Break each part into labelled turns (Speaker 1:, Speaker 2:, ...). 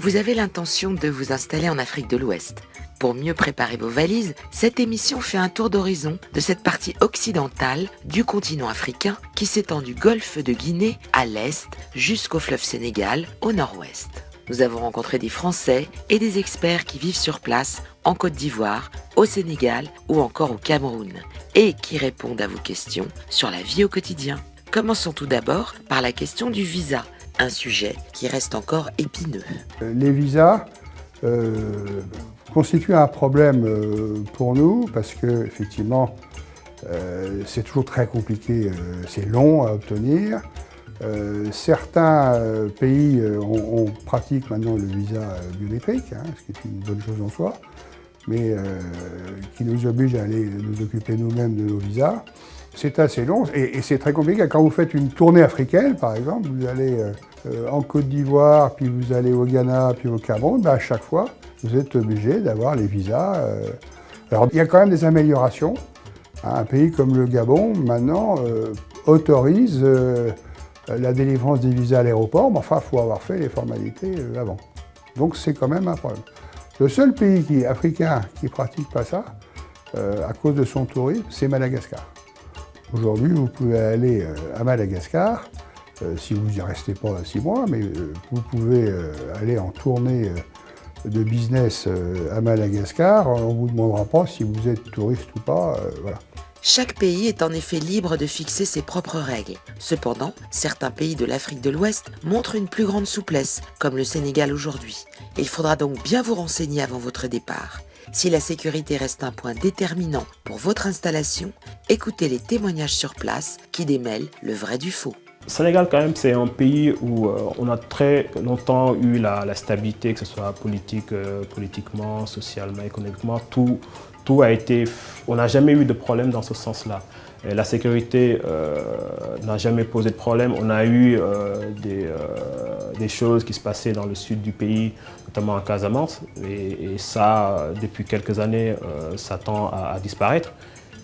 Speaker 1: Vous avez l'intention de vous installer en Afrique de l'Ouest. Pour mieux préparer vos valises, cette émission fait un tour d'horizon de cette partie occidentale du continent africain qui s'étend du golfe de Guinée à l'est jusqu'au fleuve Sénégal au nord-ouest. Nous avons rencontré des Français et des experts qui vivent sur place en Côte d'Ivoire, au Sénégal ou encore au Cameroun et qui répondent à vos questions sur la vie au quotidien. Commençons tout d'abord par la question du visa, un sujet qui reste encore épineux.
Speaker 2: Les visas constituent un problème pour nous parce que effectivement c'est toujours très compliqué, c'est long à obtenir. Certains pays pratiquent maintenant le visa biométrique, ce qui est une bonne chose en soi, mais qui nous oblige à aller nous occuper nous-mêmes de nos visas. C'est assez long et c'est très compliqué. Quand vous faites une tournée africaine, par exemple, vous allez en Côte d'Ivoire, puis vous allez au Ghana, puis au Cameroun, à chaque fois, vous êtes obligé d'avoir les visas. Alors, il y a quand même des améliorations. Un pays comme le Gabon, maintenant, autorise la délivrance des visas à l'aéroport, mais enfin, il faut avoir fait les formalités avant. Donc, c'est quand même un problème. Le seul pays africain qui ne pratique pas ça, à cause de son tourisme, c'est Madagascar. Aujourd'hui, vous pouvez aller à Madagascar, si vous n'y restez pas 6 mois, mais vous pouvez aller en tournée de business à Madagascar. On ne vous demandera pas si vous êtes touriste ou pas. Voilà.
Speaker 1: Chaque pays est en effet libre de fixer ses propres règles. Cependant, certains pays de l'Afrique de l'Ouest montrent une plus grande souplesse, comme le Sénégal aujourd'hui. Il faudra donc bien vous renseigner avant votre départ. Si la sécurité reste un point déterminant pour votre installation, écoutez les témoignages sur place qui démêlent le vrai du faux.
Speaker 3: Le Sénégal, quand même, c'est un pays où on a très longtemps eu la stabilité, que ce soit politiquement, socialement, économiquement. Tout a été... On n'a jamais eu de problème dans ce sens-là. Et la sécurité n'a jamais posé de problème. On a eu des choses qui se passaient dans le sud du pays, notamment en Casamance. Et ça, depuis quelques années, ça tend à disparaître.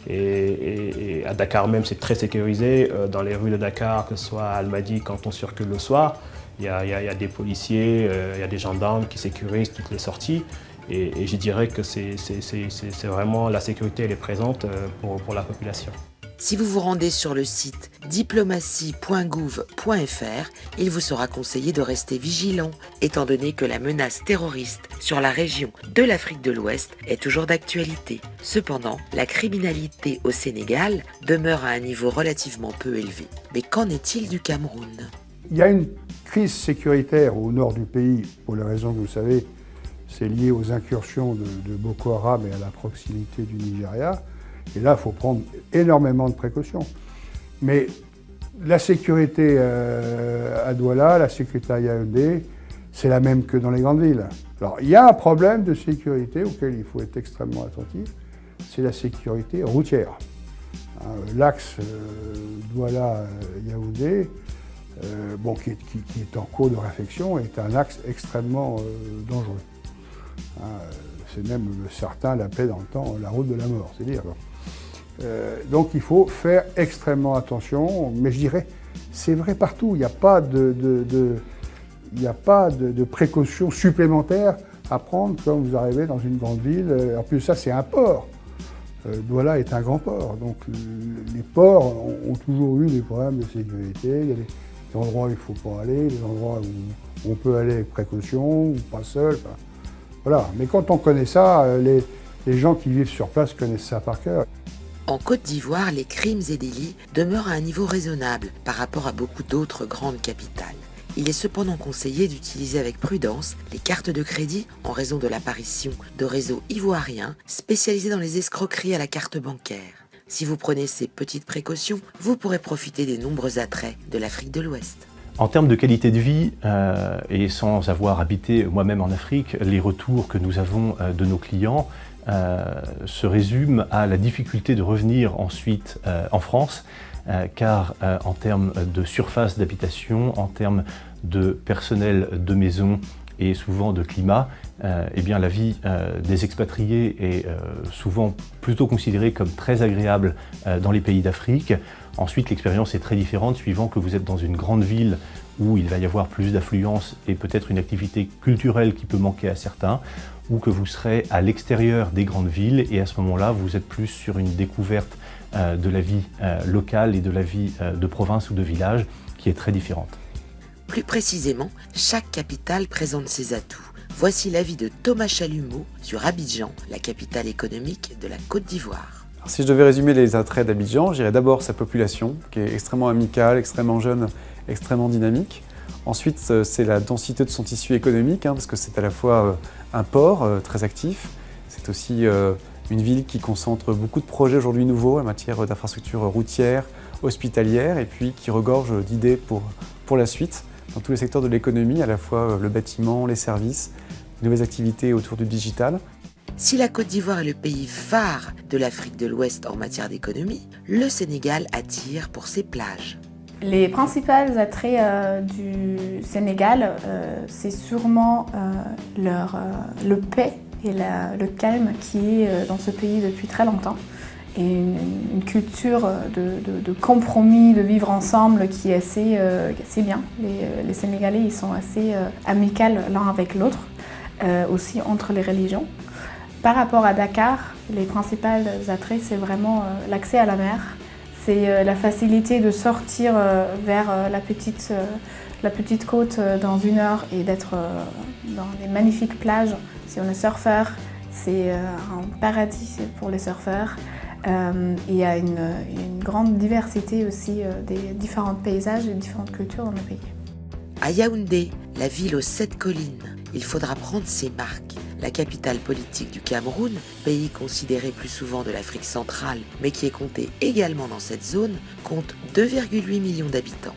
Speaker 3: Et à Dakar même, c'est très sécurisé. Dans les rues de Dakar, que ce soit à Almadies, quand on circule le soir, il y a des policiers, il y a des gendarmes qui sécurisent toutes les sorties. Et je dirais que c'est vraiment la sécurité, elle est présente pour la population.
Speaker 1: Si vous vous rendez sur le site diplomatie.gouv.fr, il vous sera conseillé de rester vigilant, étant donné que la menace terroriste sur la région de l'Afrique de l'Ouest est toujours d'actualité. Cependant, la criminalité au Sénégal demeure à un niveau relativement peu élevé. Mais qu'en est-il du Cameroun ?
Speaker 2: Il y a une crise sécuritaire au nord du pays, pour les raisons que vous savez, c'est lié aux incursions de Boko Haram et à la proximité du Nigeria. Et là, il faut prendre énormément de précautions. Mais la sécurité à Douala, la sécurité à Yaoundé, c'est la même que dans les grandes villes. Alors, il y a un problème de sécurité auquel il faut être extrêmement attentif, c'est la sécurité routière. L'axe Douala-Yaoundé, qui est en cours de réflexion, est un axe extrêmement dangereux. C'est même, certains l'appelaient dans le temps la route de la mort, c'est dire. Donc il faut faire extrêmement attention, mais je dirais, c'est vrai partout, il n'y a pas de précautions supplémentaires à prendre quand vous arrivez dans une grande ville. En plus ça, c'est un port. Douala est un grand port, donc les ports ont toujours eu des problèmes de sécurité. Il y a des endroits où il ne faut pas aller, des endroits où on peut aller avec précaution, ou pas seul. Voilà, mais quand on connaît ça, les gens qui vivent sur place connaissent ça par cœur.
Speaker 1: En Côte d'Ivoire, les crimes et délits demeurent à un niveau raisonnable par rapport à beaucoup d'autres grandes capitales. Il est cependant conseillé d'utiliser avec prudence les cartes de crédit en raison de l'apparition de réseaux ivoiriens spécialisés dans les escroqueries à la carte bancaire. Si vous prenez ces petites précautions, vous pourrez profiter des nombreux attraits de l'Afrique de l'Ouest.
Speaker 4: En termes de qualité de vie, et sans avoir habité moi-même en Afrique, les retours que nous avons de nos clients se résument à la difficulté de revenir ensuite en France, car en termes de surface d'habitation, en termes de personnel de maison et souvent de climat, eh bien la vie des expatriés est souvent plutôt considérée comme très agréable dans les pays d'Afrique. Ensuite, l'expérience est très différente suivant que vous êtes dans une grande ville où il va y avoir plus d'affluence et peut-être une activité culturelle qui peut manquer à certains, ou que vous serez à l'extérieur des grandes villes et à ce moment-là, vous êtes plus sur une découverte de la vie locale et de la vie de province ou de village qui est très différente.
Speaker 1: Plus précisément, chaque capitale présente ses atouts. Voici l'avis de Thomas Chalumeau sur Abidjan, la capitale économique de la Côte d'Ivoire.
Speaker 5: Alors, si je devais résumer les attraits d'Abidjan, je dirais d'abord sa population, qui est extrêmement amicale, extrêmement jeune, extrêmement dynamique. Ensuite, c'est la densité de son tissu économique, parce que c'est à la fois un port très actif, c'est aussi une ville qui concentre beaucoup de projets aujourd'hui nouveaux en matière d'infrastructures routières, hospitalières, et puis qui regorge d'idées pour la suite dans tous les secteurs de l'économie, à la fois le bâtiment, les services, les nouvelles activités autour du digital.
Speaker 1: Si la Côte d'Ivoire est le pays phare de l'Afrique de l'Ouest en matière d'économie, le Sénégal attire pour ses plages.
Speaker 6: Les principaux attraits du Sénégal, c'est sûrement le paix et le calme qui est dans ce pays depuis très longtemps. Et une culture de compromis, de vivre ensemble qui est assez bien. Les Sénégalais, ils sont assez amicaux l'un avec l'autre, aussi entre les religions. Par rapport à Dakar, les principaux attraits, c'est vraiment l'accès à la mer. C'est la facilité de sortir vers la petite côte dans 1 heure et d'être dans des magnifiques plages. Si on est surfeur, c'est un paradis pour les surfeurs. Il y a une grande diversité aussi des différents paysages et différentes cultures dans le pays.
Speaker 1: À Yaoundé, la ville aux 7 collines, il faudra prendre ses marques. La capitale politique du Cameroun, pays considéré plus souvent de l'Afrique centrale, mais qui est compté également dans cette zone, compte 2,8 millions d'habitants.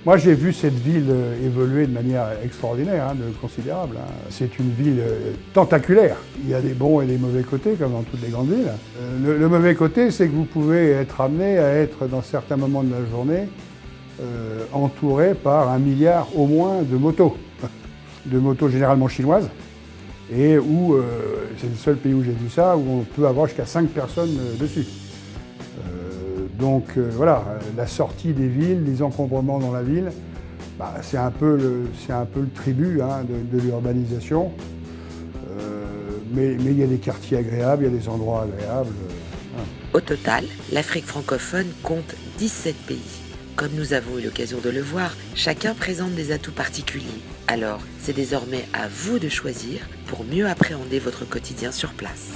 Speaker 2: Moi, j'ai vu cette ville évoluer de manière extraordinaire, considérable. C'est une ville tentaculaire. Il y a des bons et des mauvais côtés, comme dans toutes les grandes villes. Le mauvais côté, c'est que vous pouvez être amené à être, dans certains moments de la journée, entouré par 1 milliard au moins de motos. De motos généralement chinoises. Et où, c'est le seul pays où j'ai vu ça, où on peut avoir jusqu'à 5 personnes dessus. Donc voilà, la sortie des villes, les encombrements dans la ville, c'est un peu le tribut de l'urbanisation. Mais il y a des quartiers agréables, il y a des endroits agréables.
Speaker 1: Au total, l'Afrique francophone compte 17 pays. Comme nous avons eu l'occasion de le voir, chacun présente des atouts particuliers. Alors, c'est désormais à vous de choisir pour mieux appréhender votre quotidien sur place.